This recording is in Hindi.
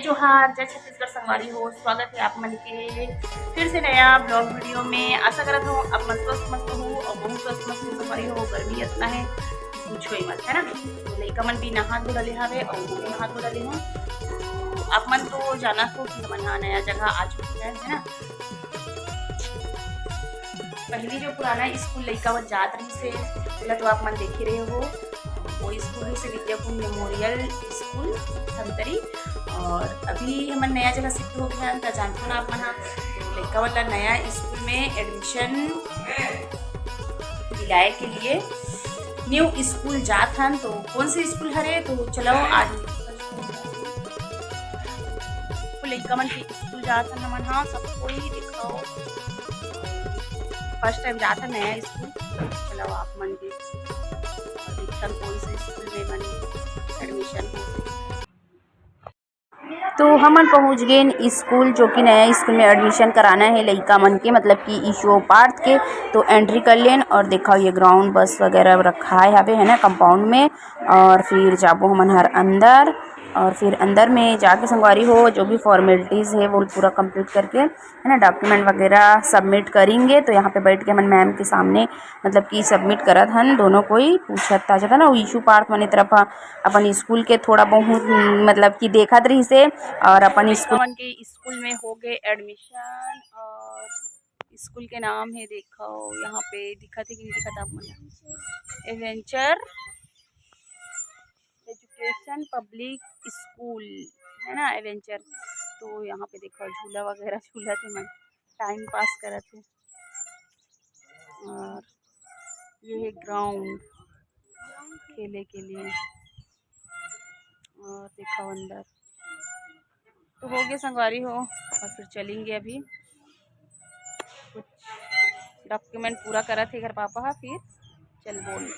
जोहार, जय छत्तीसगढ़ संगवारी हो। स्वागत है आप मन के फिर से नया ब्लॉग वीडियो में। आशा करत हूँ आप मस्त हो और बहुत मस्त संगवारी हो। गर्मी इतना है पूछो ही मत, है ना। तो लइका मन भी नहा धो डले हवे और नहा धो डले हूँ। आप मन तो जाना हो कि हमन यहाँ नया जगह आ चुके हैं, है ना। पहली जो पुराना स्कूल लइका वो जात रही से बोला तो आप मन देख ही रहे हो। वो स्कूल से विद्याकुंज मेमोरियल स्कूल संतरी, और अभी हमन नया जगह शिफ्ट हो गया तो जानते ना आप मन। तो लड़का वाला नया स्कूल में एडमिशन दिलाए के लिए न्यू स्कूल जात हन। तो कौन सी स्कूल हरे तो चलो आज लड़का मन के स्कूल जात हन हमन। हाँ सबको ही दिखाओ, फर्स्ट टाइम जाता नया स्कूल। चलो आप मन के अधिकतर कौन से स्कूल में मन एडमिशन हो। तो हमन पहुंच गए स्कूल, जो कि नया स्कूल में एडमिशन कराना है लइका मन के, मतलब कि ईशो पार्थ के। तो एंट्री कर लेन और देखा ये ग्राउंड बस वगैरह रखा है यहाँ पे, है ना, कंपाउंड में। और फिर जाबो हमन हर अंदर, और फिर अंदर में जाके संगवारी हो जो भी फॉर्मेलिटीज़ है वो पूरा कंप्लीट करके, है ना, डॉक्यूमेंट वगैरह सबमिट करेंगे। तो यहाँ पे बैठ के हमन मैम के सामने मतलब कि सबमिट करत हन। दोनों कोई पूछत था ना ईशू पार्थ मने तरफ अपन स्कूल के थोड़ा बहुत मतलब कि देखत रही से, और अपन स्कूल के स्कूल में हो गए एडमिशन। और स्कूल के नाम है देखो यहाँ पे दिखत है कि नहीं दिखत आप मन, एडवेंचर एजुकेशन पब्लिक स्कूल, है ना, एडवेंचर। तो यहाँ पे देखो झूला वगैरह झूला थे मन, टाइम पास करत थे। और ये है ग्राउंड खेले के लिए, और देखो अंदर। तो हो गए संगवारी हो, और फिर चलेंगे अभी कुछ डॉक्यूमेंट पूरा करा थे घर पापा, फिर चल बोल।